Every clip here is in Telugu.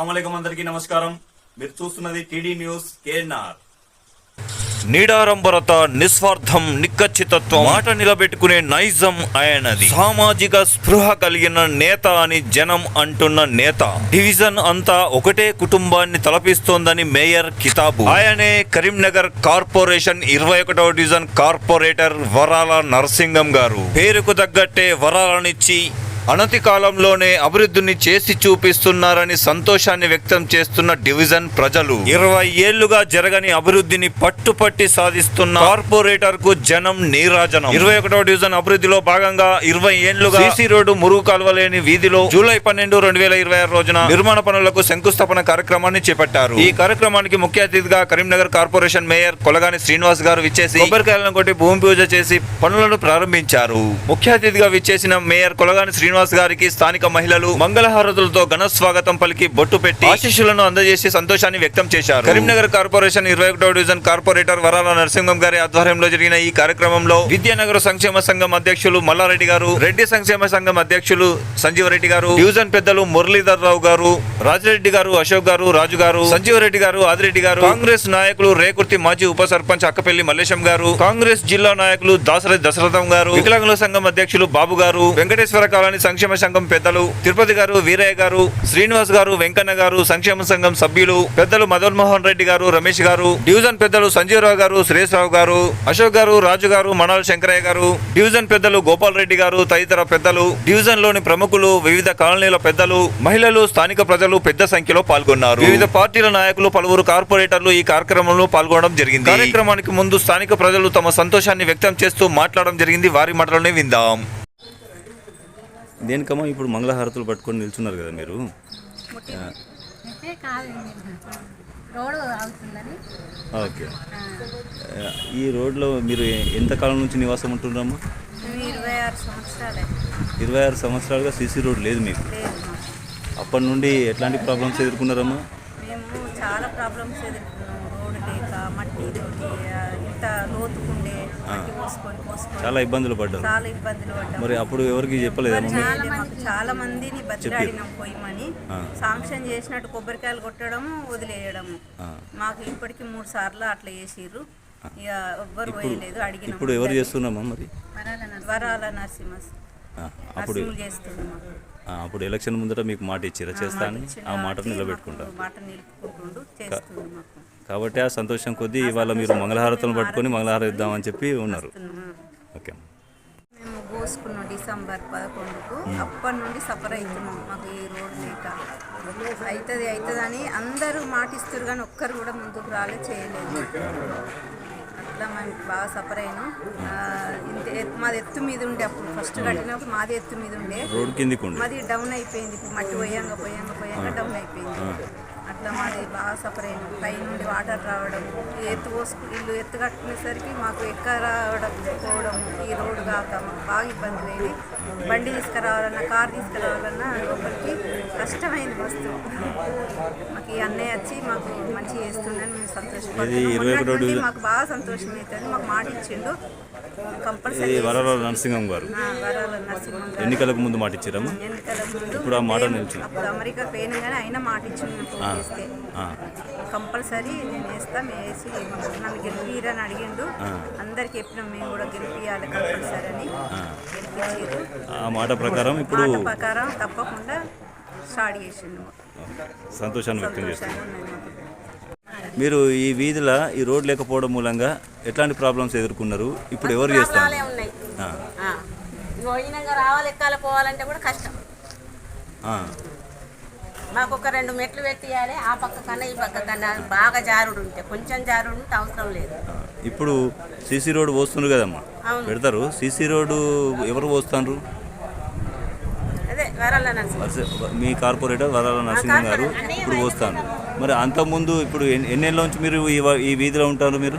అస్సలాముఅలైకుం అందరికీ నమస్కారం. మీరు చూస్తున్నది టీడీ న్యూస్ కేఎన్ఆర్. నిడారంబరత, నిస్వార్థం, నిక్కచ్చితత్వం, మాట నిలబెట్టుకునే నైజం ఆయనది. సామాజిక స్పృహ కలిగిన నేత అని జనం అంటున్న నేత. డివిజన్ అంతా ఒకటే కుటుంబాన్ని తలపిస్తోందని మేయర్ కితాబు. ఆయనే కరీంనగర్ కార్పొరేషన్ 21వ డివిజన్ కార్పొరేటర్ వరాల నరసింగం గారు. పేరుకు తగ్గట్టే వరాలనిచ్చి అనతి కాలంలోనే అభివృద్ధిని చేసి చూపిస్తున్నారని సంతోషాన్ని వ్యక్తం చేస్తున్న డివిజన్ ప్రజలు. 20 ఏళ్లుగా జరగని అభివృద్ధిని పట్టుపట్టి సాధిస్తున్న కార్పొరేటర్ కు జనం నీరాజనం. 21వ డివిజన్ అభివృద్ధిలో భాగంగా 20 ఏళ్లుగా సీసీ రోడ్డు మురుగు కాల్వలేని వీధిలో జూలై 12, 2026 రోజున నిర్మాణ పనులకు శంకుస్థాపన కార్యక్రమాన్ని చేపట్టారు. ఈ కార్యక్రమానికి ముఖ్య అతిథిగా కరీంనగర్ కార్పొరేషన్ మేయర్ కొలగాని శ్రీనివాస్ గారు విచ్చేసి కొబ్బరికాయలను కొట్టి భూమి పూజ చేసి పనులను ప్రారంభించారు. ముఖ్య అతిథిగా విచ్చేసిన మేయర్ కొలగాని శ్రీనివాస్ గారికి స్థానిక మహిళలు మంగళహారతులతో ఘన స్వాగతం పలికి బొట్టు పెట్టి ఆశీస్సులను అందజేసి సంతోషాన్ని వ్యక్తం చేశారు. కరీంనగర్ కార్పొరేషన్ 21వ డివిజన్ కార్పొరేటర్ వరాల నరసింహం గారి ఆధ్వర్యంలో జరిగిన ఈ కార్యక్రమంలో విద్యానగర్ సంక్షేమ సంఘం అధ్యక్షులు మల్లారెడ్డి గారు, రెడ్డి సంక్షేమ సంఘం అధ్యక్షులు సంజీవరెడ్డి గారు, డివిజన్ పెద్దలు మురళీధర్ రావు గారు, రాజరెడ్డి గారు, అశోక్ గారు, రాజు గారు, సంజీవరెడ్డి గారు, ఆదిరెడ్డి గారు, కాంగ్రెస్ నాయకులు రేకుర్తి మాజీ ఉప సర్పంచ్ అక్కపల్లి మల్లేశం గారు, కాంగ్రెస్ జిల్లా నాయకులు దాసరి దశరథం గారు, వికలాంగుల సంఘం అధ్యక్షులు బాబు గారు, వెంకటేశ్వర కాలనీ సంక్షేమ సంఘం పెద్దలు తిరుపతి గారు, వీరయ్య గారు, శ్రీనివాస్ గారు, వెంకన్న గారు, సంక్షేమ సంఘం సభ్యులు పెద్దలు మదన్మోహన్ రెడ్డి గారు, రమేష్ గారు, డివిజన్ పెద్దలు సంజీవరావు గారు, సురేశ్రావు గారు, అశోక్ గారు, రాజు గారు, మనాల్ శంకరయ్య గారు, డివిజన్ పెద్దలు గోపాల్ రెడ్డి గారు తదితర పెద్దలు, డివిజన్ లోని ప్రముఖులు, వివిధ కాలనీల పెద్దలు, మహిళలు, స్థానిక ప్రజలు పెద్ద సంఖ్యలో పాల్గొన్నారు. వివిధ పార్టీల నాయకులు, పలువురు కార్పొరేటర్లు ఈ కార్యక్రమంలో పాల్గొనడం జరిగింది. కార్యక్రమానికి ముందు స్థానిక ప్రజలు తమ సంతోషాన్ని వ్యక్తం చేస్తూ మాట్లాడడం జరిగింది. వారి మాటలోనే విందాం. దేనికమ్మా ఇప్పుడు మంగళహారతులు పట్టుకొని నిల్చున్నారు కదా మీరు? ఓకే. ఈ రోడ్లో మీరు ఎంతకాలం నుంచి నివాసం ఉంటున్నారమ్మా? 26 సంవత్సరాలుగా సీసీ రోడ్ లేదు మీకు. అప్పటి నుండి ఎట్లాంటి ప్రాబ్లమ్స్ ఎదుర్కొన్నారమ్మా? మేము చాలా ప్రాబ్లమ్స్ ఎదుర్కొన్నాము. రోడ్డు లేక, మట్టి ఇంత లోతుకుండే చాలా ఇబ్బందులు పడ్డారు. మరి అప్పుడు ఎవరికి చెప్పలేదమ్మా? మాకు చాలా మందిని బతిలాడినాం పోయమని. శాంక్షన్ చేసినట్టు కొబ్బరికాయలు కొట్టడము, వదిలేయడము. మాకు ఇప్పటికి 3 సార్లు అట్లా చేసిర్రు. ఇక ఎవ్వరు పోయలేదు. అడిగిన ఇప్పుడు ఎవరు చేస్తున్నామా? మరి వరాల నరసింహ అప్పుడు చేస్తున్నాము. అప్పుడు ఎలక్షన్ ముందర మీకు మాట ఇచ్చారా చేస్తా అని? ఆ మాటను నిలబెట్టుకుంటారు. మాట నిలుపుకుంటుండు చేస్తున్నాము. కాబట్టి ఆ సంతోషం కొద్దీ ఇవాళ మీరు మంగళహారతులను పట్టుకొని మంగళహారం ఇద్దామని చెప్పి ఉన్నారు. ఓకే. మేము పోసుకున్నాం డిసెంబర్ 11కు. అప్పటి నుండి సఫర్ అవుతున్నాం. మాకు ఈ రోడ్ లేక అవుతుంది అని అందరూ మాటిస్తారు కానీ ఒక్కరు కూడా ముందుకు చేయలేదు. అట్లా మేము బాగా సఫర్ అయినాం. మాది ఎత్తు మీద ఉండే, అప్పుడు ఫస్ట్ కట్టినప్పుడు మాది ఎత్తు మీద ఉండే, రోడ్ కిందికి మాది డౌన్ అయిపోయింది. ఇప్పుడు మట్టి పోయంగా డౌన్ అయిపోయింది. అట్లా మాది బాగా సఫర్ అయినాం. పై నుండి వాటర్ రావడం, ఇల్లు ఎత్తు కట్టుకునేసరికి మాకు రావడం పోవడం, ఈ రోడ్డు కాక మాకు బాగా ఇబ్బంది అయింది. బండి తీసుకురావాలన్నా, కారు తీసుకురావాలన్నా లోపలికి కష్టమైంది మస్తు. మాకు ఈ అన్నయ్య వచ్చి మాకు మంచిగా చేస్తుందని మేము సంతోషపడుతున్నాం. మాకు బాగా సంతోషం అవుతుంది. మాకు మాట ఇచ్చిండు కంపల్సరీ. వరాల నరసింహం గారు ఎన్నికలకు ముందు మాట ఇచ్చారమ్మా? ఇప్పుడు ఆ మాట అప్పుడు అమెరికా పోయినా కానీ అయినా మాట ఇచ్చిండు. చేస్తే కంపల్సరీ నేను వేస్తాం. వేసి నన్ను గెలిపిరని అడిగిండు. అందరికి చెప్పినాం మేము కూడా గెలిపియాలి కంపల్సరీ అని. గెలిపించారు. ఆ మాట ప్రకారం ఇప్పుడు తప్పకుండా స్టార్ట్ చేసిండు. సంతోషాన్ని వ్యక్తం చేస్తున్నారు. మీరు ఈ వీధిలో ఈ రోడ్ లేకపోవడం మూలంగా ఎట్లాంటి ప్రాబ్లమ్స్ ఎదుర్కొన్నారు? ఇప్పుడు ఎవరు చేస్తారు? రావాలి, ఎక్కాలి, పోవాలంటే కూడా కష్టం. మాకు ఒక 2 మెట్లు పెట్టియాలి. ఆ పక్క కన్నా ఈ పక్క కన్నా బాగా జారుడు ఉంటే, కొంచెం జారుడు ఉంటే అవసరం లేదు. ఇప్పుడు సీసీ రోడ్డు పోస్తున్నారు కదమ్మా, పెడతారు. సీసీ రోడ్డు ఎవరు పోస్తున్నారు? అదే వరాల నరసింహ, మీ కార్పొరేటర్ వరాల నరసింహ గారు ఇప్పుడు పోస్తాను. మరి అంతకుముందు ఇప్పుడు ఎన్నేళ్ళ నుంచి మీరు ఈ వీధిలో ఉంటారు? మీరు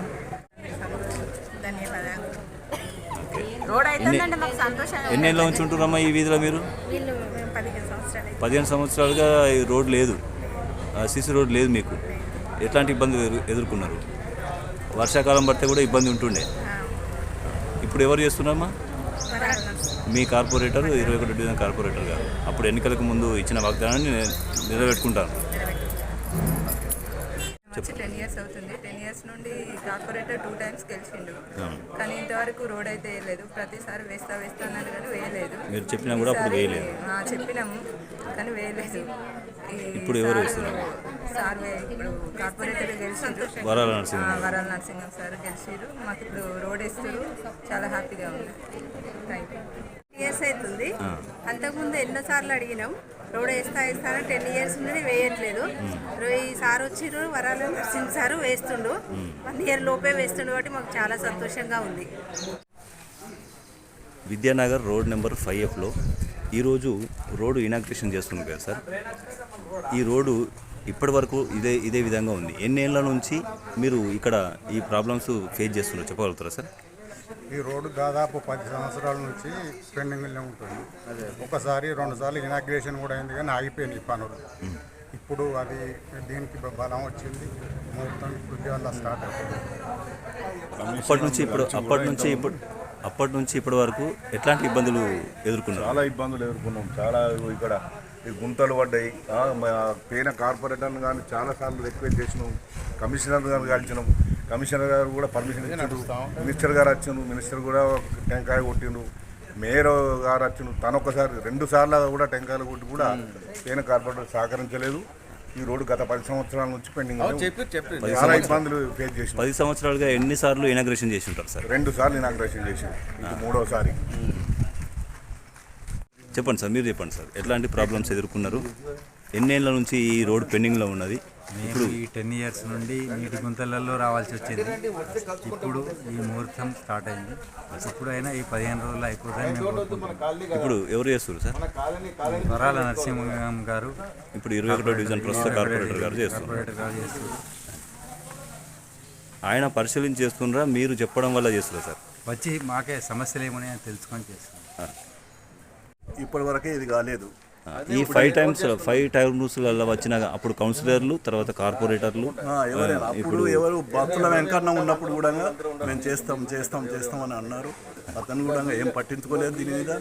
ఎన్నేళ్ళ నుంచి ఉంటున్నారమ్మా ఈ వీధిలో? మీరు 15 సంవత్సరాలుగా ఈ రోడ్ లేదు, సీసీ రోడ్ లేదు. మీకు ఎట్లాంటి ఇబ్బంది ఎదుర్కొన్నారు? వర్షాకాలం పడితే కూడా ఇబ్బంది ఉంటుండే. ఇప్పుడు ఎవరు చేస్తున్నారమ్మా? మీ కార్పొరేటర్ 21వ డివిజన్ కార్పొరేటర్ గారు అప్పుడు ఎన్నికలకు ముందు ఇచ్చిన వాగ్దానాన్ని నిలబెట్టుకుంటారు. ఇయర్స్ అవుతుంది. 10 ఇయర్స్ నుండి కార్పొరేటర్ 2 times గెలిచిండు, కానీ ఇంతవరకు రోడ్ అయితే వేయలేదు. ప్రతిసారి వేస్తానని కానీ వేయలేదు. మీరు చెప్పినా కూడా అప్పుడు వేయలేదు. చెప్పినాము కానీ వేయలేదు. ఇప్పుడు ఎవరు వేస్తున్నారు? సార్ ఇప్పుడు కార్పొరేటర్ గెలిచిండ్రు, వరాల నరసింహం సార్ గెలిచిరు. మాకు ఇప్పుడు రోడ్ వేస్తారు, చాలా హ్యాపీగా ఉంది. Thank you. ఇయర్స్ అవుతుంది. అంతకుముందు ఎన్నోసార్లు అడిగినాం రోడ్ వేస్తాను 10 ఇయర్స్ నుండి వేయట్లేదు. ఈ సార్ వచ్చిర్రు, వరాల నరసింహ సారు వేస్తుండు. 1 year లోపే వేస్తుండు కాబట్టి మాకు చాలా సంతోషంగా ఉంది. విద్యానగర్ రోడ్ నెంబర్ 5Fలో ఈరోజు రోడ్డు ఇనాగ్రేషన్ చేస్తున్నారు కదా సార్. ఈ రోడ్డు ఇప్పటి వరకు ఇదే విధంగా ఉంది. ఎన్నేళ్ల నుంచి మీరు ఇక్కడ ఈ ప్రాబ్లమ్స్ ఫేస్ చేస్తున్నారో చెప్పగలుగుతారా సార్? ఈ రోడ్డు దాదాపు 10 సంవత్సరాల నుంచి పెండింగ్లో ఉంటుంది. ఒకసారి 2 సార్లు ఇనాగ్రేషన్ కూడా అయింది, కానీ ఆగిపోయింది పనులు. ఇప్పుడు అది దీనికి బలం వచ్చింది, మొత్తం ఇప్పుడు వల్ల స్టార్ట్ అవుతుంది. అప్పటి నుంచి ఇప్పటి వరకు ఎట్లాంటి ఇబ్బందులు ఎదుర్కొన్నారు? చాలా ఇబ్బందులు ఎదుర్కొన్నాం. చాలా ఇక్కడ ఈ గుంతలు పడ్డాయి. పైన కార్పొరేటర్ని కానీ చాలాసార్లు రిక్వెస్ట్ చేసినాం, కమిషనర్ గారు కలిసినాం. కమిషనర్ గారు కూడా పర్మిషన్ ఇచ్చిండు, మినిస్టర్ గారు వచ్చిండు, మినిస్టర్ కూడా టెంకాయ కొట్టిండు, మేయర్ గారు వచ్చిండు. తను ఒకసారి 2 సార్లు కూడా టెంకాయలు కొట్టి కూడా పైన కార్పొరేటర్ సహకరించలేదు. ఈ రోడ్డు గత 10 సంవత్సరాల నుంచి పెండింగ్. చాలా ఇబ్బందులు ఫేస్ చేసి 10 సంవత్సరాలుగా ఎన్నిసార్లు ఇనాగ్రేషన్ చేసి ఉంటారు సార్? 2 సార్లు ఇనాగ్రేషన్ చేసింది, ఇది 3వ సారి. చెప్పండి సార్, మీరు చెప్పండి సార్, ఎట్లాంటి ప్రాబ్లమ్స్ ఎదుర్కొన్నారు? ఎన్నేళ్ల నుంచి ఈ రోడ్ పెండింగ్లో ఉన్నది? ఇప్పుడు ఈ 10 ఇయర్స్ నుండి నీటి గుంతలలో రావాల్సి వచ్చింది. ఇప్పుడు ఈ ముహూర్తం స్టార్ట్ అయింది. ఇప్పుడైనా ఈ 15 రోజులు అయిపోతాయి మేము కోరుకుంటున్నాం. ఇప్పుడు ఎవరు చేస్తారు సార్? వరాల నరసింహం గారు ఇప్పుడు 21వ డివిజన్ ప్రస్తుత కార్పొరేటర్ గారు చేస్తున్నారు. ఆయన పరిశీలించి చేస్తున్నారా, మీరు చెప్పడం వల్ల చేస్తారా సార్? వచ్చి మాకే సమస్యలు ఏమని తెలుసుకొని చేస్తున్నాం. ఇప్పటి వరకే ఇది కాలేదు. ఈ 5 టైమ్స్లలో వచ్చిన అప్పుడు కౌన్సిలర్లు, తర్వాత కార్పొరేటర్లు ఎవరైనా అప్పుడు ఎవరు భక్తుల వెంకన్న ఉన్నప్పుడు కూడా మేము చేస్తాం అని అన్నారు. అతను కూడా ఏం పట్టించుకోలేదు దీని మీద.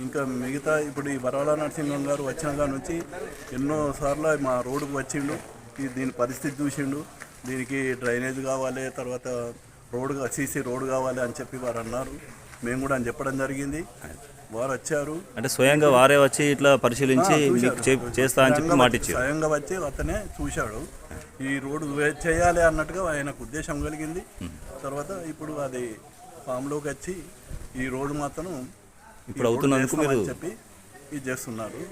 ఇంకా మిగతా ఇప్పుడు ఈ వరాల నరసింహం గారు వచ్చిన కాడ నుంచి ఎన్నోసార్లు మా రోడ్డుకు వచ్చిండు, దీని పరిస్థితి చూసిండు. దీనికి డ్రైనేజ్ కావాలి, తర్వాత సీసీ రోడ్డు కావాలి అని చెప్పి వారు అన్నారు. మేము కూడా అని చెప్పడం జరిగింది. వారు వచ్చారు, అంటే స్వయంగా వారే వచ్చి ఇట్లా పరిశీలించి చేస్తా అని చెప్పి మాట ఇచ్చారు. స్వయంగా వచ్చి అతనే చూశాడు. ఈ రోడ్డు చేయాలి అన్నట్టుగా ఆయనకు ఉద్దేశం కలిగింది. తర్వాత ఇప్పుడు అది ఫామ్లోకి వచ్చి ఈ రోడ్డు మాత్రం ఇప్పుడు అవుతున్నందుకు మీరు చెప్పి ఇది చేస్తున్నారు.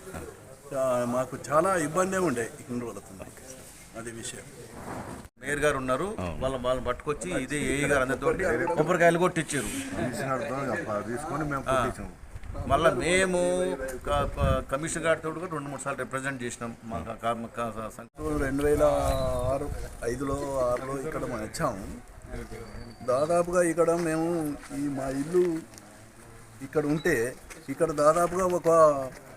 మాకు చాలా ఇబ్బంది ఉండే ఇన్ని రోజులు, అది విషయం. మేయర్ గారు ఉన్నారు, వాళ్ళని పట్టుకొచ్చి ఇదే ఏఈ గారు అందరితో కొబ్బరికాయలు కొట్టించారు. తీసుకొని మేము కొట్టించాము. మళ్ళీ మేము కమిషనర్ గారితో కూడా 2-3 సార్లు రిప్రజెంట్ చేసినాం. 2006, 5లో 6లో ఇక్కడ మనం వచ్చాము. దాదాపుగా ఇక్కడ మేము మా ఇల్లు ఇక్కడ ఉంటే ఇక్కడ దాదాపుగా ఒక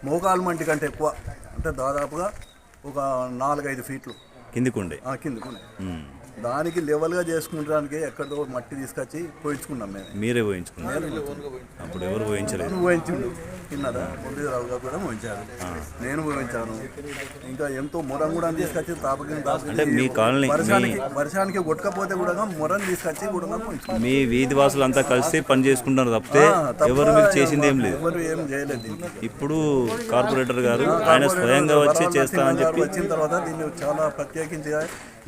మోకాలు మంటి కంటే ఎక్కువ, అంటే దాదాపుగా ఒక 4-5 ఫీట్లు కిందికుండే. దానికి లెవెల్గా చేసుకుంటానికి ఎక్కడో మట్టి తీసుకొచ్చి పోయించుకున్నాం మేము. మీరే పోయించుకున్నారు? అప్పుడు ఎవరు పోయించలేదు? పోయించిండు కింద రావు గారు కూడా పోయించారు, నేను పోయించాను. ఇంకా ఎంతో మొరం కూడా తీసుకొచ్చి అంటే మీ కాలనీ వర్షానికి కొట్టకపోతే కూడా మొరం తీసుకొచ్చి కూడా మీ వీధి వాసులు అంతా కలిసి పని చేసుకుంటున్నారు తప్పితే ఎవరు మీరు చేసింది ఏం లేదు. ఎవరు ఏం చేయలేదు. ఇప్పుడు కార్పొరేటర్ గారు ఆయన స్వయంగా వచ్చి చేస్తామని చెప్పి వచ్చిన తర్వాత దీన్ని చాలా ప్రత్యేకించి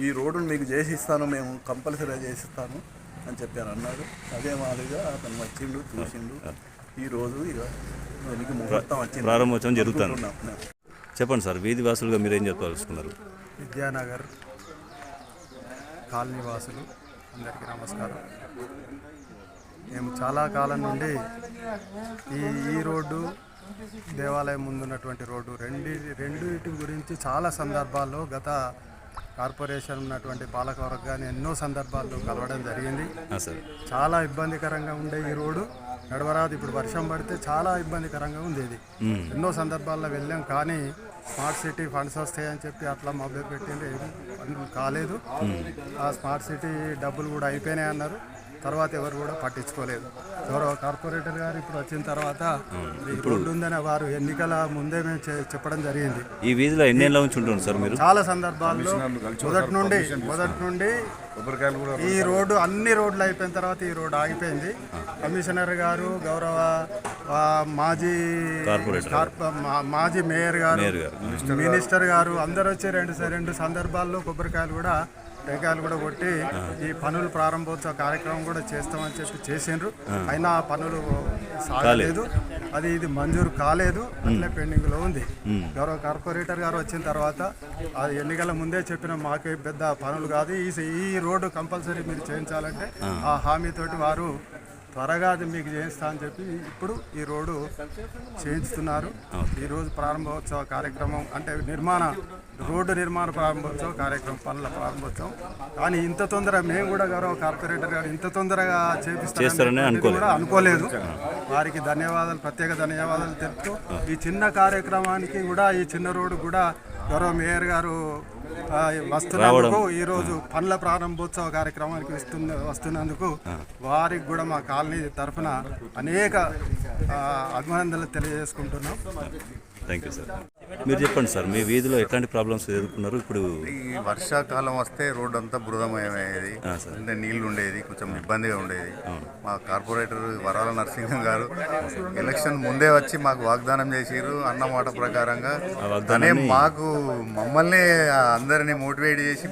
ఈ రోడ్డును మీకు చేసిస్తాను, మేము కంపల్సరీగా చేసిస్తాను అని చెప్పాను అన్నాడు. అదే మాదిరిగా అతను వచ్చిండు, చూసిండు. ఈరోజు ఇక దీనికి ముహూర్తం వచ్చింది, ప్రారంభోత్సవం జరుగుతుంది. చెప్పండి సార్, వీధి వాసులుగా మీరు ఏం చెప్పదలుచుకున్నారు? విద్యానగర్ కాలనీ వాసులు అందరికీ నమస్కారం. మేము చాలా కాలం నుండి ఈ రోడ్డు, దేవాలయం ముందున్నటువంటి రోడ్డు రెండింటి గురించి చాలా సందర్భాల్లో గత కార్పొరేషన్ ఉన్నటువంటి పాలకవర్గాన్ని ఎన్నో సందర్భాల్లో కలవడం జరిగింది. చాలా ఇబ్బందికరంగా ఉండే ఈ రోడ్డు నడవరాదు. ఇప్పుడు వర్షం పడితే చాలా ఇబ్బందికరంగా ఉంది. ఇది ఎన్నో సందర్భాల్లో వెళ్ళాం, కానీ స్మార్ట్ సిటీ ఫండ్స్ వస్తాయని చెప్పి అట్లా మొదలు పెట్టింది, ఏం పనులు కాలేదు. ఆ స్మార్ట్ సిటీ డబ్బులు కూడా అయిపోయినాయి అన్నారు. తర్వాత ఎవరు కూడా పట్టించుకోలేదు. గౌరవ కార్పొరేటర్ గారు ఇప్పుడు వచ్చిన తర్వాత ఈ రోడ్డు ఉందని వారు ఎన్నికల ముందే మేము చెప్పడం జరిగింది. ఈ వీధిలో ఎన్నేళ్ళ నుంచి ఉంటుంది సార్ మీరు? చాలా సందర్భాల్లో మొదటి నుండి ఈ రోడ్డు అన్ని రోడ్లు అయిపోయిన తర్వాత ఈ రోడ్డు ఆగిపోయింది. కమిషనర్ గారు, గౌరవ మాజీ మేయర్ గారు, మినిస్టర్ గారు అందరూ వచ్చి రెండు సందర్భాల్లో కొబ్బరికాయలు కూడా టెంకాయలు కూడా కొట్టి ఈ పనులు ప్రారంభోత్సవ కార్యక్రమం కూడా చేస్తామని చెప్పి చేసిండ్రు. అయినా ఆ పనులు సాగలేదు, ఇది మంజూరు కాలేదు, అట్లే పెండింగ్లో ఉంది. గౌరవ కార్పొరేటర్ గారు వచ్చిన తర్వాత అది ఎన్నికల ముందే చెప్పిన మాకే పెద్ద పనులు కాదు, ఈ రోడ్డు కంపల్సరీ మీరు చేయించాలంటే ఆ హామీతోటి వారు త్వరగా అది మీకు చేయిస్తా అని చెప్పి ఇప్పుడు ఈ రోడ్డు చేయించుతున్నారు. ఈరోజు ప్రారంభోత్సవ కార్యక్రమం అంటే రోడ్డు నిర్మాణ ప్రారంభోత్సవ కార్యక్రమం, పనుల ప్రారంభోత్సవం. కానీ ఇంత తొందర మేము కూడా గౌరవ కార్పొరేటర్ గారు ఇంత తొందరగా చేపిస్తారని కూడా అనుకోలేదు. వారికి ప్రత్యేక ధన్యవాదాలు తెలుపుతూ ఈ చిన్న కార్యక్రమానికి కూడా, ఈ చిన్న రోడ్డు కూడా గౌరవ మేయర్ గారు వస్తున్నందుకు, ఈరోజు పనుల ప్రారంభోత్సవ కార్యక్రమానికి వస్తున్నందుకు వారికి కూడా మా కాలనీ తరఫున అనేక అభినందనలు తెలియజేసుకుంటున్నాం. Thank you sir. మీరు చెప్పండి సార్, మీ వీధిలో ఎట్లాంటి ప్రాబ్లమ్స్ ఎదుర్కొన్నారు? ఇప్పుడు ఈ వర్షాకాలం వస్తే రోడ్డు అంతా బురదమయమయ్యేది, అంటే నీళ్లు ఉండేది, కొంచెం ఇబ్బందిగా ఉండేది. మా కార్పొరేటర్ వరాల నరసింహం గారు ఎలక్షన్ ముందే వచ్చి మాకు వాగ్దానం చేసిరు. అన్న మాట ప్రకారంగా మమ్మల్ని అందరినీ మోటివేట్ చేసి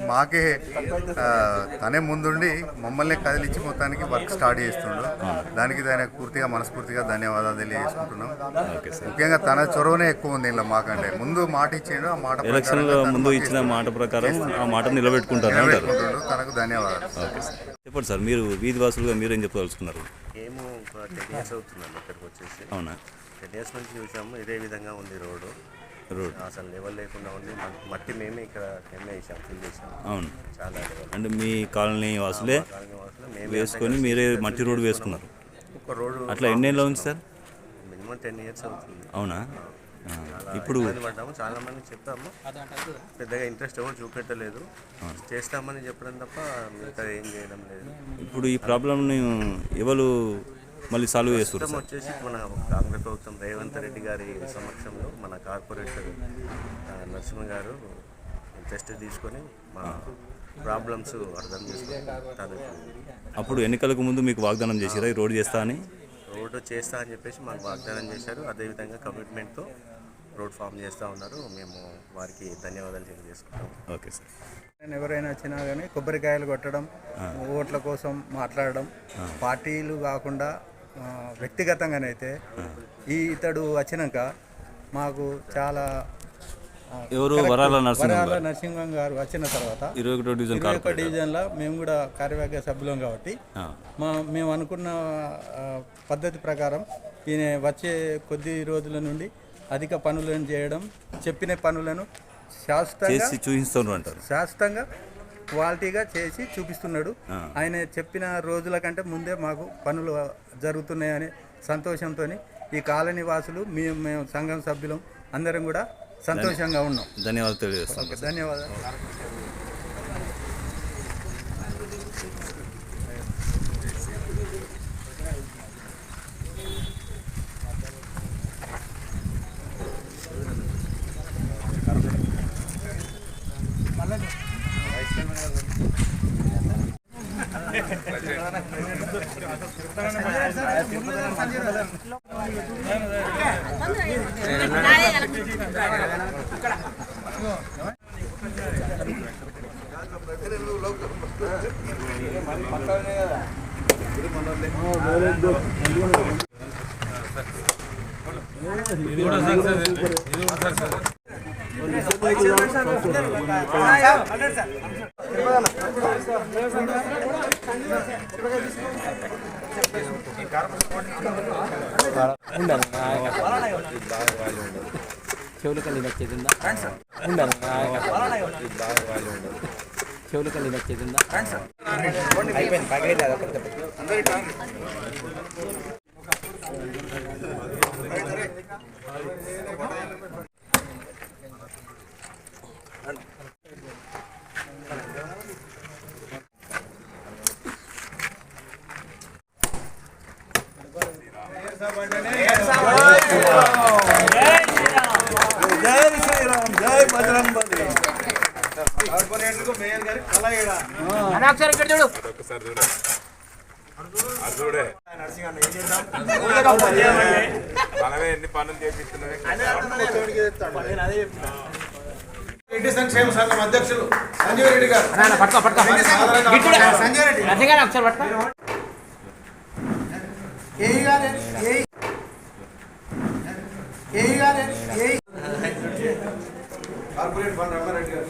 తనే ముందుండి మమ్మల్ని కదిలించి మొత్తానికి వర్క్ స్టార్ట్ చేస్తుండు. దానికి పూర్తిగా మనస్ఫూర్తిగా ధన్యవాదాలు తెలియజేసుకుంటున్నాం. ముఖ్యంగా తన చొరవనే ఎక్కువ ఉంది ఇలా మాకంటే. ముందు మాట ఇచ్చిండు, ఆ మాట ఎలక్షన్ ముందు ఇచ్చిన మాట ప్రకారం ఆ మాట నిలబెట్టుకుంటారు. తనకు ధన్యవాదాలు. చెప్పండి సార్, మీరు వీధి వాసులుగా మీరేం చెప్పదలుచుకున్నారు? మేము 10 years అవుతున్నాను ఇక్కడికి వచ్చేసి. అవునా? 10 years నుంచి చూసాము, ఇదే విధంగా ఉంది రోడ్డు అసలు లెవెల్ లేకుండా ఉంది. మట్టి మేమే ఇక్కడ ఫిల్ చేసాము. అవును, చాలా అంటే మీ కాలనీ వాసులే వేసుకొని మీరే మట్టి రోడ్డు వేసుకున్నారు. ఒక రోడ్డు అట్లా ఎన్నేళ్ళ ఉంది సార్? మినిమం 10 years అవుతుంది. అవునా? ఇప్పుడు పడ్డాము, చాలా మంది చెప్పాము, పెద్దగా ఇంట్రెస్ట్ ఎవరు చూపెట్టలేదు. చేస్తామని చెప్పడం తప్ప మిగతా ఏం చేయడం లేదు. ఇప్పుడు ఈ ప్రాబ్లంని ఎవరు మళ్ళీ సాల్వ్ చేస్తారు? వచ్చేసి మన కాంగ్రెస్ ప్రభుత్వం రేవంత్ రెడ్డి గారి సమక్షంలో మన కార్పొరేటర్ నరసింహ గారు ఇంట్రెస్ట్ తీసుకొని మా ప్రాబ్లమ్స్ అర్థం చేసుకొని అప్పుడు ఎన్నికలకు ముందు మీకు వాగ్దానం చేసిరా ఈ రోడ్డు చేస్తా అని? రోడ్డు చేస్తా అని చెప్పేసి మాకు వాగ్దానం చేశారు. అదేవిధంగా కమిట్మెంట్తో రోడ్ ఫామ్ చేస్తూ ఉన్నారు. మేము వారికి ధన్యవాదాలు తెలియజేసుకుంటాం. Okay sir. ఎవరైనా వచ్చినా కానీ కొబ్బరికాయలు కొట్టడం, ఓట్ల కోసం మాట్లాడడం, పార్టీలు కాకుండా వ్యక్తిగతంగానైతే ఇతడు వచ్చినాక మాకు చాలా ఎవరు వరాల నరసింహం గారు వచ్చిన తర్వాత 21 డివిజన్లో మేము కూడా కార్యవర్గ సభ్యులం కాబట్టి మేము అనుకున్న పద్ధతి ప్రకారం ఈయన వచ్చే కొద్ది రోజుల నుండి అధిక పనులను చేయడం, చెప్పిన పనులను శాశ్వతంగా క్వాలిటీగా చేసి చూపిస్తున్నాడు. ఆయన చెప్పిన రోజుల కంటే ముందే మాకు పనులు జరుగుతున్నాయనే సంతోషంతో ఈ కాలనీ వాసులు మేము సంఘం సభ్యులం అందరం కూడా సంతోషంగా ఉన్నాం. ధన్యవాదాలు తెలియజేస్తాం. ధన్యవాదాలు. చెవులు కలిగి వచ్చేదిందా ఉండాలి, చెవులు కలిగి వచ్చేదిందా అయిపోయింది. జై శ్రీరామ్, జై బజరంగ్ బలి. కార్పొరేటర్కు మేయర్ గారి కళ మనమే ఎన్ని పనులు చేపిస్తున్నాయి. రెడ్డి సంక్షేమ సంఘం అధ్యక్షులు సంజయ్ రెడ్డి గారు. సంజయ్ రెడ్డి కార్పొరేట్ ఫండ్ రమణారెడ్డి గారు.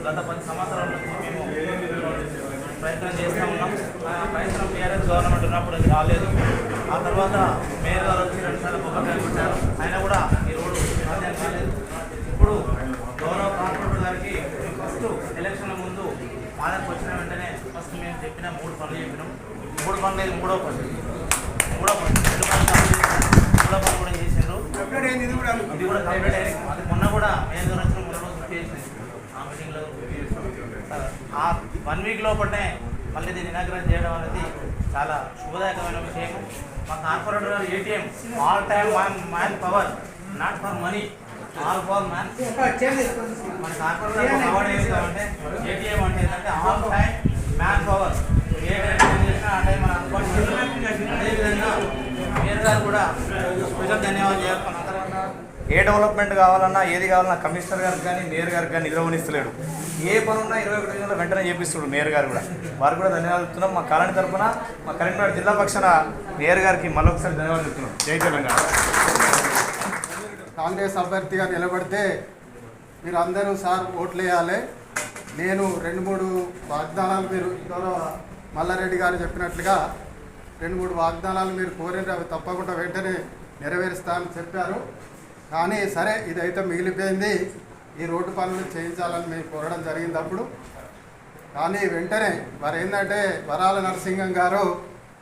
గత 10 సంవత్సరాల నుంచి మేము ప్రయత్నం చేస్తూ ఉన్నాం. ప్రయత్నం టీఆర్ఎస్ గవర్నమెంట్ ఉన్నప్పుడు అది రాలేదు. ఆ తర్వాత మేయర్ గారు వచ్చి 2 సార్లు కొబ్బరికాయ కొట్టారు. అయినా కూడా ఈ రోడ్డు సాధ్యం కాలేదు. ఇప్పుడు గౌరవ కార్పొరేటర్ గారికి ఫస్ట్ ఎలక్షన్ల ముందు మా దగ్గరకు వచ్చిన వెంటనే ఫస్ట్ మేము చెప్పిన 3 పనులు చెప్పినాం. 3 పనులు లేదు, మూడో పనులు 2 పనులు కూడా చేసిండ్రు. ఇది కూడా కంప్లీట్ అయ్యింది. అది మొన్న కూడా మేయర్ గారు వచ్చిన 3 రోజులు చేసింది. ఆ మీటింగ్లో ఆ 1 వీక్ లోపలనే మళ్ళీ దీన్ని ఇనాగ్రేట్ చేయడం అనేది చాలా శుభదాయకమైన విషయం. మా కార్పొరేటర్ గారు ATM all time man power, not for money, all for man. మన కార్పొరేటర్ అవార్డు ఏమిటంటే ఏటీఎం అంటే ఏంటంటే ఆల్ టైమ్ మ్యాన్ పవర్. ఏ టైం చేసినా ఆ టైం మన అందుబాటులో. అదేవిధంగా మేయర్ గారు కూడా స్పెషల్ ధన్యవాదాలు చేయాలి. ఏ డెవలప్మెంట్ కావాలన్నా ఏది కావాలన్నా కమిషనర్ గారికి కానీ మేయర్ గారికి కానీ నిర్వహిస్తలేడు. ఏ పనున్నా 21 రోజుల్లో వెంటనే చేపిస్తుడు మేయర్ గారు కూడా. వారు కూడా ధన్యవాదాలు చెప్తున్నాం. మా కాలనీ తరఫున మా కరీంనగర్ జిల్లా పక్షాన మేయర్ గారికి మరొకసారి ధన్యవాదాలు చెప్తున్నాం. జై తెలంగాణ. కాంగ్రెస్ అభ్యర్థిగా నిలబడితే మీరు అందరూ సార్ ఓట్లు వేయాలి. నేను 2-3 వాగ్దానాలు మీరు గౌరవ మల్లారెడ్డి గారు చెప్పినట్లుగా 2-3 వాగ్దానాలు మీరు కోరిన అవి తప్పకుండా వెంటనే నెరవేరుస్తానని చెప్పారు. కానీ సరే ఇదైతే మిగిలిపోయింది. ఈ రోడ్డు పనులు చేయించాలని మేము కోరడం జరిగింది అప్పుడు. కానీ వెంటనే వారు ఏంటంటే వరాల నరసింహం గారు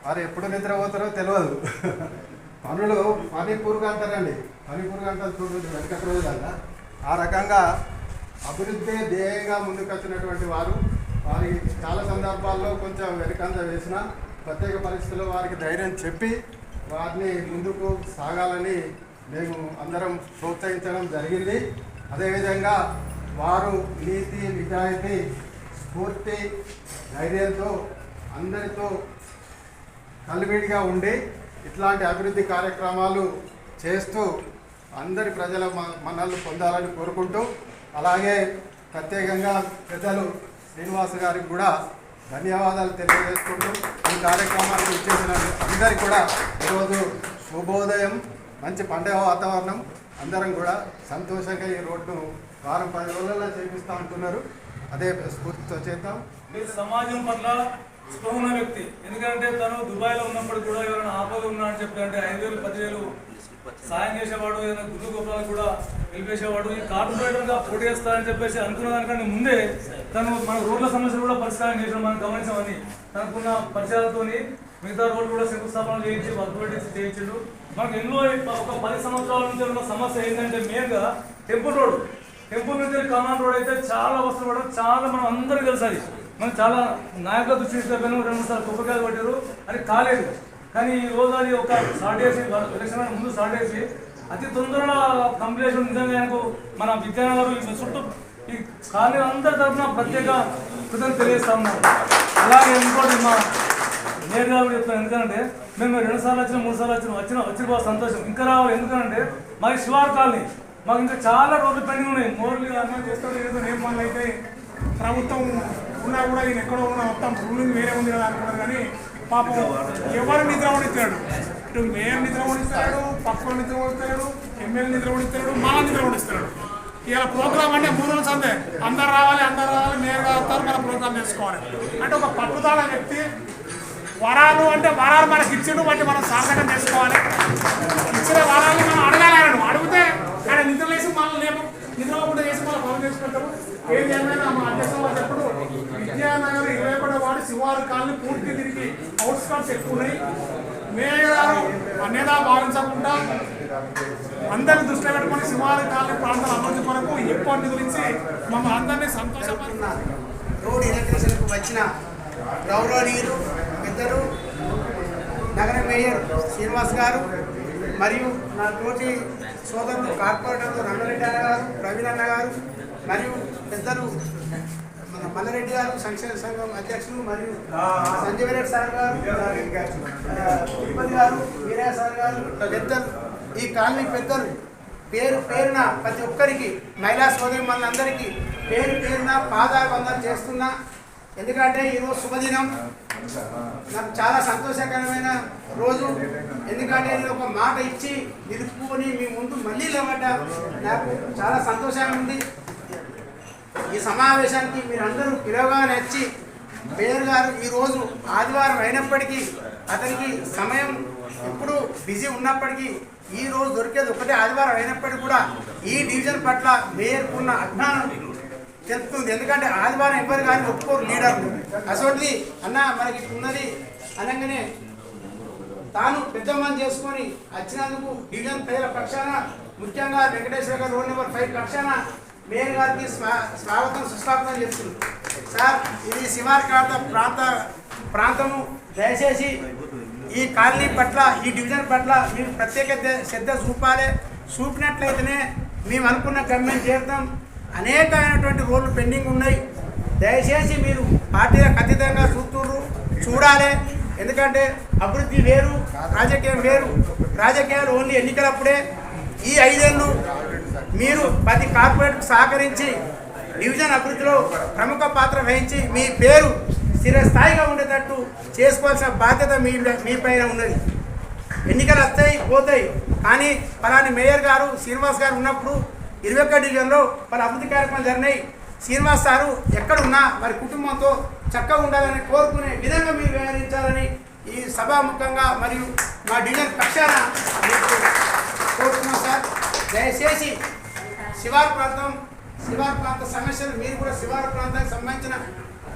వారు ఎప్పుడు నిద్రపోతారో తెలియదు. పనులు పనిపూరుగా అంటారండి, పనిపూరుగా అంటారు చూడండి వెనక రోజులన్నా. ఆ రకంగా అభివృద్ధి ధ్యేయంగా ముందుకు వచ్చినటువంటి వారు చాలా సందర్భాల్లో కొంచెం వెనుకంజ వేసిన ప్రత్యేక పరిస్థితుల్లో వారికి ధైర్యం చెప్పి వారిని ముందుకు సాగాలని మేము అందరం ప్రోత్సహించడం జరిగింది. అదేవిధంగా వారు నీతి నిజాయితీ స్ఫూర్తి ధైర్యంతో అందరితో కలివిడిగా ఉండి ఇట్లాంటి అభివృద్ధి కార్యక్రమాలు చేస్తూ అందరి ప్రజల మన్నలు పొందాలని కోరుకుంటూ, అలాగే ప్రత్యేకంగా పెద్దలు శ్రీనివాస్ గారికి కూడా ధన్యవాదాలు తెలియజేసుకుంటూ ఈ కార్యక్రమానికి ఇచ్చేసిన అందరికీ కూడా ఈరోజు శుభోదయం. మంచి పండుగ వాతావరణం. అందరం కూడా సంతోషంగా ఈ రోడ్డును 10 రోజుల్లో చేపిస్తూ అంటున్నారు. అదే స్ఫూర్తితో చేద్దాం. సమాజం పట్ల స్పృహ ఉన్న వ్యక్తి. ఎందుకంటే తను దుబాయ్లో ఉన్నప్పుడు కూడా ఎవరైనా ఆపద ఉన్నా అని చెప్పి అంటే 5,000 10,000 సాయం చేసేవాడు. ఏదైనా గుడ్డు గొప్పలు కూడా గెలిపేసేవాడు. ఈ కార్పొరేటర్గా పోటీ చేస్తారని చెప్పేసి అనుకున్న దానికంటే ముందే తను మన రోడ్ల సమస్యలు కూడా పరిష్కారం చేయడం మనం గమనించామని తనకున్న పరిచయాలతోని మిగతా రోడ్లు కూడా శంకుస్థాపన చేయించి వర్క్ చేయించాడు. మనకు ఎన్నో ఒక 10 సంవత్సరాల నుంచి ఉన్న సమస్య ఏంటంటే మెయిన్గా టెంపుల్ రోడ్. టెంపుల్ నుంచి కమాన్ రోడ్ అయితే చాలా వస్తువులు పడడం చాలా మనం అందరికీ తెలుసు. అది మనం చాలా నాయకుల దృష్టి తీసుకెళ్ళాను. 2-3 సార్లు కొబ్బరికాయలు కొట్టారు, అది కాలేదు. కానీ ఈ రోజు అది ఒక స్టార్ట్ చేసి ఎలక్షన్ ముందు స్టార్ట్ చేసి అతి తొందరగా కంప్లీట్ నిజంగా ఆయనకు మన విద్యానగర్ చుట్టూ ఈ కాలనీ అందరి తరఫున ప్రత్యేక కృతజ్ఞతలు తెలియజేస్తా ఉన్నాం. అలాగే ఇంకోటి మా మేయర్ గారు చెప్తాను. ఎందుకంటే మేము 2 సార్లు వచ్చిన 3 సార్లు వచ్చిన బాగా సంతోషం. ఇంకా రావాలి. ఎందుకంటే మాది శివార్ కాలనీ, మాకు ఇంకా చాలా రోజులు పెండింగ్ ఉన్నాయి. మోర్లు అన్నీ చేస్తారు. ఏదో ఏం పనులు అయితే ప్రభుత్వం ఉన్నా కూడా ఈయన ఎక్కడో ఉన్న మొత్తం రూలింగ్ వేరే ఉంది కదా అనుకున్నారు. కానీ పాపం ఎవరు నిద్ర ఓడిస్తాడు, ఇటు మేయర్ నిద్ర ఓడిస్తాడు, పక్కన నిద్ర ఓడిస్తాడు, ఎమ్మెల్యే నిద్ర ఓడిస్తాడు, మన నిద్ర ఓడిస్తాడు. ఇలా ప్రోగ్రామ్ అంటే 3 రోజులు సందే అందరు రావాలి మేయర్ గారు వస్తారు, మన ప్రోగ్రామ్ చేసుకోవాలి. అంటే ఒక పట్టుదల వ్యక్తి. వరాలు అంటే వరాలు మనకి ఇచ్చిండు, బట్టి మనం సార్థకం చేసుకోవాలి. ఇచ్చిన వరాలు మనం అడగాలను. అడిగితే ఆయన నిద్ర లేసి మనం లేపు నిద్రపోకుండా చేసి మనం పనులు చేసుకుంటారు. ఏది ఏమైనా మా అధ్యక్షులు ఎప్పుడు విద్యానగర్ 21వ వార్డు శివారు కాలనీ పూర్తి తిరిగి అవుట్స్కట్స్ ఎక్కువ ఉన్నాయి. మేయర్ గారు అన్నేదా భావించకుండా అందరిని దృష్టిలో పెట్టుకొని శివాలయ కాలనీ ప్రాంతాల అభివృద్ధి కొరకు ఎక్కువ నిధులించి మమ్మల్ని అందరినీ సంతోషపడుతున్నారు. రోడ్ ఎలక్ట్రిషన్కు వచ్చిన గౌరవనీయులు పెద్దలు నగర మేయర్ శ్రీనివాస్ గారు మరియు నా తోటి సోదరులు కార్పొరేటర్లు రంగారెడ్డి అన్న గారు, ప్రవీణ్ అన్న గారు మరియు పెద్దలు మన మల్లారెడ్డి గారు, సంక్షేమ సంఘం అధ్యక్షులు మరియు సంజయ్ రెడ్డి సార్ గారు, తిరుపతి గారు, వీరయ్య సార్ గారు, పెద్దలు, ఈ కాలనీ పెద్దలు పేరు పేరున ప్రతి ఒక్కరికి మహిళా సోదరి మనందరికీ పేరు పేరున పాదాభివందనం చేస్తున్నా. ఎందుకంటే ఈరోజు శుభదినం, నాకు చాలా సంతోషకరమైన రోజు. ఎందుకంటే నేను ఒక మాట ఇచ్చి నిలుపుకొని మీ ముందు మళ్ళీ లేవట నాకు చాలా సంతోషంగా ఉంది. ఈ సమావేశానికి మీరందరూ పిలవగానే వచ్చి మేయర్ గారు ఈరోజు ఆదివారం అయినప్పటికీ అతనికి సమయం ఎప్పుడు బిజీ ఉన్నప్పటికీ ఈ రోజు దొరికేది ఒకటే ఆదివారం అయినప్పటికీ కూడా ఈ డివిజన్ పట్ల మేయర్కు ఉన్న అభిమానం తెలుపుతుంది. ఎందుకంటే ఆదివారం ఎవరు కానీ ఒప్పుకోరు లీడర్లు. అసోటి అన్న మనకి ఉన్నది అనగానే తాను పెద్దమ్మని చేసుకొని వచ్చినందుకు డివిజన్ ప్రజల పక్షాన, ముఖ్యంగా వెంకటేశ్వర గారు రోడ్ నెంబర్ 5 పక్షాన మేయర్ గారికి స్వాగతం సుస్వాగతం చెప్తుంది. సార్, ఇది శివార్కాట ప్రాంతము. దయచేసి ఈ కాలనీ పట్ల, ఈ డివిజన్ పట్ల మీరు ప్రత్యేక శ్రద్ధ చూపినట్లయితేనే మేము అనుకున్న గమ్యం చేరుతాం. అనేకమైనటువంటి రోడ్లు పెండింగ్ ఉన్నాయి. దయచేసి మీరు పార్టీలకు అతీతంగా చూడాలి. ఎందుకంటే అభివృద్ధి వేరు, రాజకీయం వేరు. రాజకీయాలు ఓన్లీ ఎన్నికలప్పుడే. ఈ 5 ఏళ్ళు మీరు ప్రతి కార్పొరేట్కు సహకరించి డివిజన్ అభివృద్ధిలో ప్రముఖ పాత్ర వహించి మీ పేరు స్థిరస్థాయిగా ఉండేటట్టు చేసుకోవాల్సిన బాధ్యత మీ పైన ఉన్నది. ఎన్నికలు వస్తాయి పోతాయి, కానీ పలాని మేయర్ గారు శ్రీనివాస్ గారు ఉన్నప్పుడు 21 డివిజన్లో పలు అభివృద్ధి కార్యక్రమాలు జరిగినాయి. శ్రీనివాస్ గారు ఎక్కడున్నా వారి కుటుంబంతో చక్కగా ఉండాలని కోరుకునే విధంగా మీరు వ్యవహరించాలని ఈ సభాముఖంగా మరియు మా డివిజన్ పక్షాన కోరుతున్నాం. సార్, దయచేసి శివారు ప్రాంత సమస్యలు, మీరు కూడా శివారు ప్రాంతానికి సంబంధించిన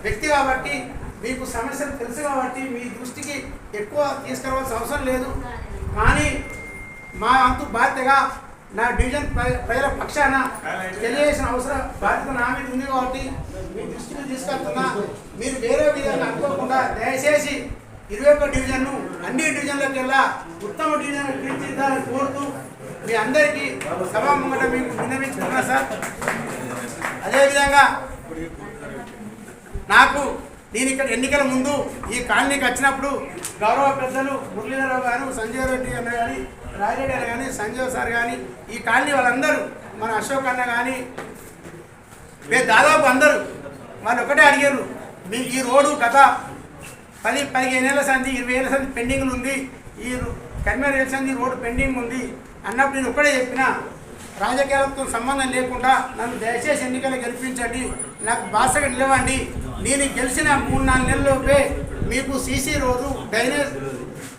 వ్యక్తి కాబట్టి మీకు సమస్యలు తెలుసు కాబట్టి మీ దృష్టికి ఎక్కువ తీసుకురావాల్సిన అవసరం లేదు. కానీ మా వంతు బాధ్యతగా నా డివిజన్ ప్రజల పక్షాన తెలియజేసిన అవసరం బాధ్యత నా మీద ఉంది కాబట్టి మీ దృష్టికి తీసుకెళ్తున్నా. మీరు వేరే విధంగా అనుకోకుండా దయచేసి 21 డివిజన్ను అన్ని డివిజన్లకెల్లా ఉత్తమ డివిజన్ తీర్చిదిద్దాలని కోరుతూ మీ అందరికీ సభా ముంగట మీకు విన్నవించుకున్నా. సార్, అదేవిధంగా నేను ఇక్కడ ఎన్నికల ముందు ఈ కాలనీకి వచ్చినప్పుడు గౌరవ పెద్దలు మురళీధరరావు గారు, సంజయ్ రెడ్డి అన్న కానీ, రాజిరెడ్డి అన్న కానీ, సంజయ్ సార్ కానీ, ఈ కాలనీ వాళ్ళందరూ, మన అశోక్ అన్న కానీ, దాదాపు అందరూ వాళ్ళు ఒకటే అడిగారు, మీ ఈ రోడ్డు గత 10-15 ఏళ్ళ సంది 20 ఏళ్ళ సంది పెండింగ్లు ఉంది, ఈ కన్వీనర్ సంది రోడ్డు పెండింగ్ ఉంది అన్నప్పుడు నేను ఒకటే చెప్పిన, రాజకీయాలతో సంబంధం లేకుండా నన్ను దయచేసి ఎన్నికలు గెలిపించండి, నాకు బాసగా నిలవండి, నేను గెలిచిన 3-4 నెలల్లోపే మీకు సీసీ డ్రైనేజ్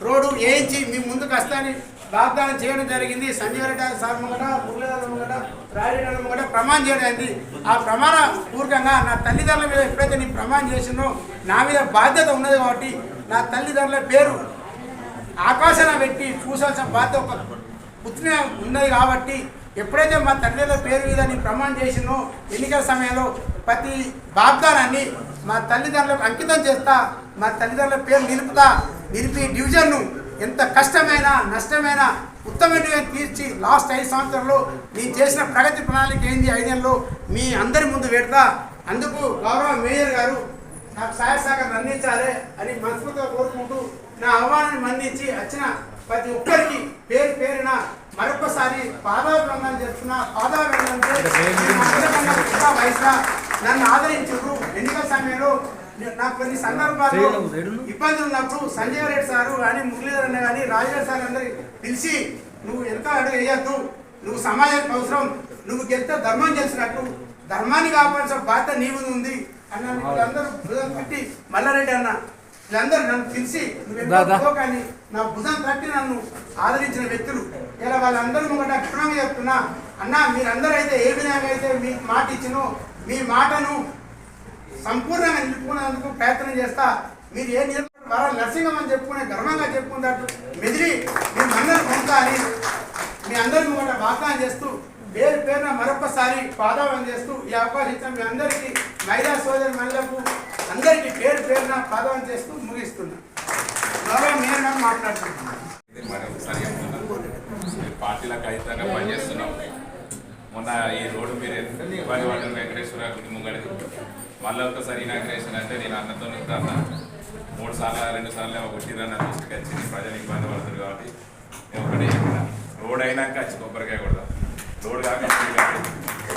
రోడ్డు వేయించి మీ ముందుకు వస్తానని వాగ్దానం చేయడం జరిగింది. సంజయ్ రెడ్డి సార్ ముంగట, మురళీధర ముంగట, రాజరెడ్డి ముంగట ప్రమాణం చేయడం అయింది. ఆ ప్రమాణ పూర్వకంగా నా తల్లిదండ్రుల మీద ఎప్పుడైతే నేను ప్రమాణం చేసినో నా మీద బాధ్యత ఉన్నది కాబట్టి నా తల్లిదండ్రుల పేరు ఆకాశాన పెట్టి చూసాల్సిన బాధ్యత ఒక పుత్రిక ఉన్నది కాబట్టి ఎప్పుడైతే మా తల్లిదండ్రుల పేరు మీద నేను ప్రమాణం చేసినో ఎన్నికల సమయంలో ప్రతి వాగ్దానాన్ని మా తల్లిదండ్రులకు అంకితం చేస్తా, మా తల్లిదండ్రుల పేరు నిలిపి డివిజన్ను ఎంత కష్టమైన నష్టమైన ఉత్తమమైన తీర్చి లాస్ట్ 5 సంవత్సరాల్లో నేను చేసిన ప్రగతి ప్రణాళిక ఏంది 5 ఏళ్ళలో మీ అందరి ముందు పెడతా. అందుకు గౌరవ మేయర్ గారు నాకు సహాయ సహకారం అందించాలి అని మనస్ఫూర్తిగా కోరుకుంటూ నా ఆహ్వానాన్ని మన్నించి వచ్చిన ప్రతి ఒక్కరికి పేరు పేరున మరొకసారి పాదాభివందనం చేస్తున్నా. పాదాభివందనం వయసులో నన్ను ఆదరించారు. ఎన్నికల సమయంలో నాకు కొన్ని సందర్భాల్లో ఇబ్బందులు ఉన్నప్పుడు సంజయ్ రెడ్డి సారు కానీ, మురళీధర్ అన్న కానీ, రాజరెడ్డి సార్ అందరికి పిలిచి నువ్వు ఎంత అడుగు వేయద్దు, నువ్వు సమాజానికి అవసరం, నువ్వు ఎంత ధర్మం చేసినట్టు ధర్మాన్ని కాపాడాల్సిన బాధ్యత నీ ముందు ఉంది అన్న వీళ్ళందరూ భుజం తట్టి, మల్లారెడ్డి అన్న వీళ్ళందరూ నన్ను పిలిచి నువ్వు కానీ నా భుజం తట్టి నన్ను ఆదరించిన వ్యక్తులు ఇలా వాళ్ళందరూ ముంగట క్షుణంగా చెప్తున్నా. అన్న మీరందరూ అయితే ఏ విధంగా అయితే మీకు మాట ఇచ్చినో మీ మాటను సంపూర్ణంగా నిలుపుకునేందుకు ప్రయత్నం చేస్తా. మీరు ఏ నరసింహం అని చెప్పుకునే గర్వంగా చెప్పుకున్నట్టు మెదిలి మీ అందరూ పొందాలి. మీ అందరికీ కూడా వాగ్దానం చేస్తూ పేరు పేరున మరొకసారి పాదావం చేస్తూ ఈ అవకాశం ఇచ్చిన మీ అందరికీ మహిళా సోదరి మహిళలకు అందరికీ పేరు పేరున పాదావం చేస్తూ ముగిస్తున్నాను. గౌరవ మేయర్ మాట్లాడుతున్నాను. మరొకసారి పార్టీలకు అతీతంగా పనిచేస్తున్నాం. మొన్న ఈ రోడ్డు మీరు ఇబ్బంది పడ్డ వెంకటేశ్వర కుటుంబం గడిది మళ్ళీ ఒకసారి ఇనాగ్రేషన్ అంటే నేను అన్నతో అన్న 3 సార్లు 2 సార్లు కొట్టిరన్న దృష్టికి వచ్చింది. ప్రజలు ఇబ్బంది పడుతుంది కాబట్టి నేను ఒకటే చెప్పిన రోడ్ అయినాక వచ్చి కొబ్బరికాయ కొడదాం. రోడ్ కాక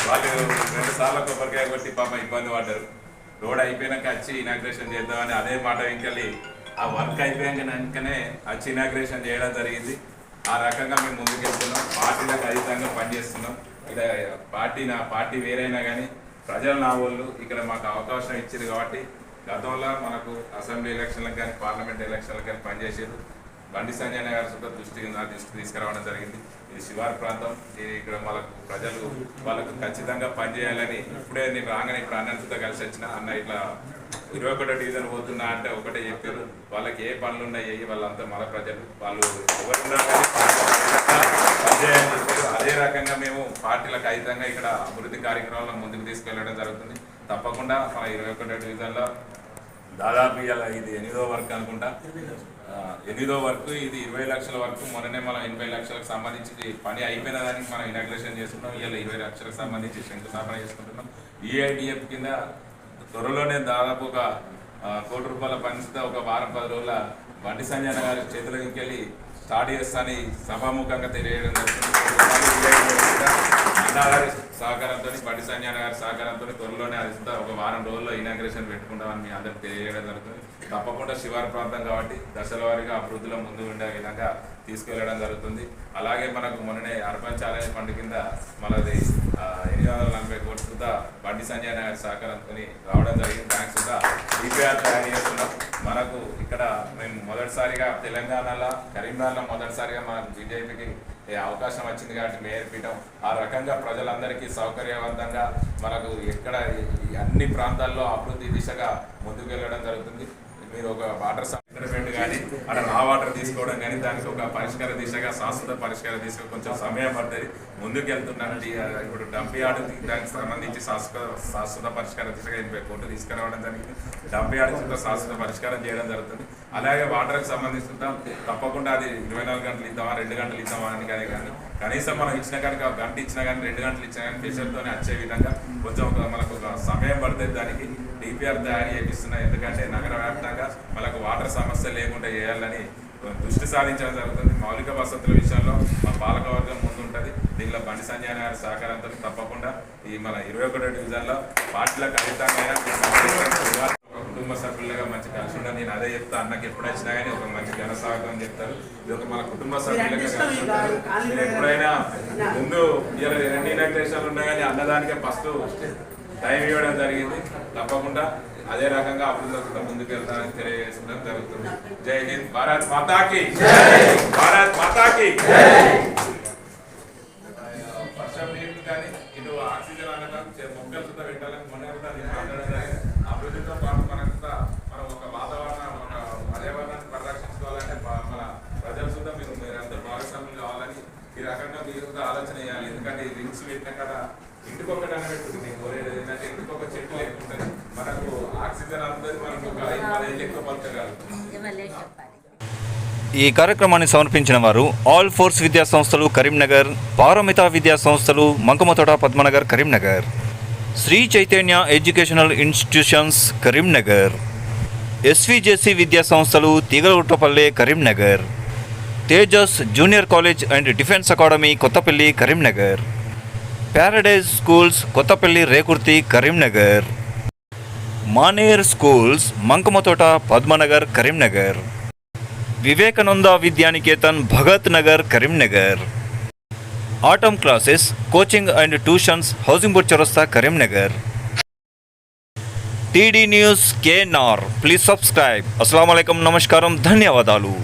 వాళ్ళు 2 సార్లు కొబ్బరికాయ కొట్టి పాప ఇబ్బంది పడ్డారు. రోడ్ అయిపోయినాక వచ్చి ఇనాగ్రేషన్ చేద్దామని అదే మాట ఇంకెళ్ళి ఆ వర్క్ అయిపోయాకనే వచ్చి ఇనాగ్రేషన్ చేయడం జరిగింది. ఆ రకంగా మేము ముందుకెళ్తున్నాం. పార్టీలకు అతీతంగా పనిచేస్తున్నాం. ఇక్కడ పార్టీ వేరైనా కానీ ప్రజలు నా వాళ్ళు ఇక్కడ మాకు అవకాశం ఇచ్చారు కాబట్టి గతంలో మనకు అసెంబ్లీ ఎలక్షన్లకు కానీ పార్లమెంట్ ఎలక్షన్లకు కానీ పనిచేసారు. బండి సంజయ్ గారి సుత దృష్టికి తీసుకురావడం జరిగింది. ఇది శివారు ప్రాంతం. ఇక్కడ ప్రజలు వాళ్ళకు ఖచ్చితంగా పనిచేయాలని ఇప్పుడే నేను రాగానే ఇప్పుడు అన్నంతతో కలిసి వచ్చిన అన్న ఇట్లా 21వ డివిజన్ పోతున్నా అంటే ఒకటే చెప్పారు. వాళ్ళకి ఏ పనులు ఉన్నాయి వాళ్ళంతా మన ప్రజలు వాళ్ళు ఎవరున్నా కానీ పనిచేయాలని చెప్పారు. అదే రకంగా మేము పార్టీలకు అతీతంగా ఇక్కడ అభివృద్ధి కార్యక్రమాలను ముందుకు తీసుకెళ్లడం జరుగుతుంది. తప్పకుండా మన 21వ డివిజన్లో దాదాపు ఇది 8వ వర్క్ అనుకుంటా. 8వ వర్క్ ఇది 20 లక్షల వరకు. మొన్ననే మనం 80 లక్షలకు సంబంధించి పని అయిపోయిన దానికి మనం ఇనాగ్రేషన్ చేస్తున్నాం. ఇలా 20 లక్షలకు సంబంధించి శంకుస్థాపన చేసుకుంటున్నాం. ఈఐడిఎఫ్ కింద త్వరలోనే దాదాపు ఒక ₹1 కోటి పనిస్తే ఒక వారం 10 రోజుల బండి సంజయ్ గారి చేతులకి వెళ్ళి స్టార్ట్ చేస్తానని సభాముఖంగా తెలియజేయడం జరుగుతుంది. అన్నగారి సహకారంతో బండి సంజయ్ గారి సహకారంతో త్వరలోనే అది ఒక వారం రోజుల్లో ఇనాగ్రేషన్ పెట్టుకుంటామని మీ అందరికి తెలియజేయడం జరుగుతుంది. తప్పకుండా శివారు ప్రాంతం కాబట్టి దశల వారీగా అభివృద్ధిలో ముందు ఉండే విధంగా తీసుకెళ్లడం జరుగుతుంది. అలాగే మనకు మొన్ననే అర్బన్ ఛాలెంజ్ ఫండ్ కింద మనది 840 కోట్ల సుద్ధా బండి సంజయ్ గారి సహకారంతో రావడం జరిగింది. బ్యాంక్ సుద్ధా డిపిఆర్ తయారు చేస్తున్నాం. మనకు ఇక్కడ మేము మొదటిసారిగా తెలంగాణలో కరీంనగర్లో మొదటిసారిగా మనకు బీజేపీకి అవకాశం వచ్చింది కాబట్టి మేయర్ పీఠం ఆ రకంగా ప్రజలందరికీ సౌకర్యవంతంగా మనకు ఎక్కడ అన్ని ప్రాంతాల్లో అభివృద్ధి దిశగా ముందుకు వెళ్ళడం జరుగుతుంది. మీరు ఒక వాటర్ సప్లిమెంట్ కానీ అక్కడ రా వాటర్ తీసుకోవడం కానీ దానికి ఒక పరిష్కార దిశగా శాశ్వత పరిష్కార దిశగా కొంచెం సమయం పడుతుంది. ముందుకు వెళ్తున్నాను. ఇప్పుడు డంప్ యార్డ్ దానికి సంబంధించి శాశ్వత పరిష్కార దిశగా 80 కోట్లు తీసుకురావడం జరిగింది. డంప్ యార్డ్ శాశ్వత పరిష్కారం చేయడం జరుగుతుంది. అలాగే వాటర్కి సంబంధించుకుంటాం. తప్పకుండా అది 24 గంటలు ఇద్దామా 2 గంటలు ఇద్దామా అని కానీ కనీసం మనం ఇచ్చిన కనుక 1 గంట ఇచ్చినా కానీ 2 గంటలు ఇచ్చినా కానీ ప్రెషర్తోనే వచ్చే విధంగా కొంచెం మనకు ఒక సమయం పడుతుంది. దానికి డిపిఆర్ తయారు చేపిస్తున్నాం. ఎందుకంటే నగర వ్యాప్తంగా మనకు వాటర్ సమస్య లేకుండా చేయాలని దృష్టి సాధించడం జరుగుతుంది. మౌలిక వసతుల విషయంలో మా పాలకవర్గం ముందుంటుంది. దీనిలో బండి సంజయ్ గారి సహకారంతో తప్పకుండా ఈ మన 21వ డివిజన్లో పార్టీలకు అతీతంగా కుటుంబ సభ్యులుగా మంచి కలిసి ఉండదు. నేను అదే చెప్తా. అన్నకి ఎప్పుడు వచ్చినా కానీ ఒక మంచి ఘనస్వాగతం చెప్తారు. ఇది ఒక మన కుటుంబ సభ్యులుగా కలిసి ఉంటారు. నేను ఎప్పుడైనా ముందు ఇలా 2 ఇనాగ్రేషన్లు ఉన్నా కానీ అన్నదానికే ఫస్ట్ టైం ఇవ్వడం జరిగింది. తప్పకుండా అదే రకంగా అభివృద్ధి ముందుకు వెళ్తానని తెలియజేసుకోవడం జరుగుతుంది. జై హింద్. భారత్ మాతాకి భారత్ మాతాకి. వర్షం నీరు కానీ ఇటు ఆక్సిజన్ అనడం మొక్కలు సుద్ధా పెట్టాలని మొన్న అభివృద్ధితో పాటు మనం ఒక వాతావరణం ఒక పర్యావరణాన్ని పరిరక్షించుకోవాలంటే మన ప్రజల సుద్ధా మీరంతా భాగస్వామ్యం కావాలని ఈ రకంగా మీరు ఆలోచన చేయాలి. ఎందుకంటే ఈ రింగ్స్ పెట్టిన కదా ఇంటికి ఒకటనే పెట్టుకుంది. కోరేది ఏంటంటే ఇంటికి ఒక చెట్టు లేకుంటుంది. మనకు ఆక్సిజన్ అందుతుంది. మనకు ఒక 5-10 ఎక్కువ పలకగలుగుతుంది. ఈ కార్యక్రమాన్ని సమర్పించిన వారు ఆల్ ఫోర్స్ విద్యా సంస్థలు కరీంనగర్, పారమిత విద్యా సంస్థలు Mankammathota Padmanagar Karimnagar, Sri Chaitanya educational institutions Karimnagar, SVJC విద్యా సంస్థలు Theegalaguttapalle Karimnagar, Tejas junior college and defence academy Kothapalli Karimnagar, paradise schools Kothapalli Rekurthi Karimnagar, Maner schools Mankammathota Padmanagar Karimnagar, Vivekananda Vidyaniketan Bhagat Nagar Karimnagar, atom classes coaching and tuitions housing board చౌరస్తా Karimnagar. TD news KNR. Please subscribe. అస్సలాము అలైకుం. నమస్కారం. ధన్యవాదాలు.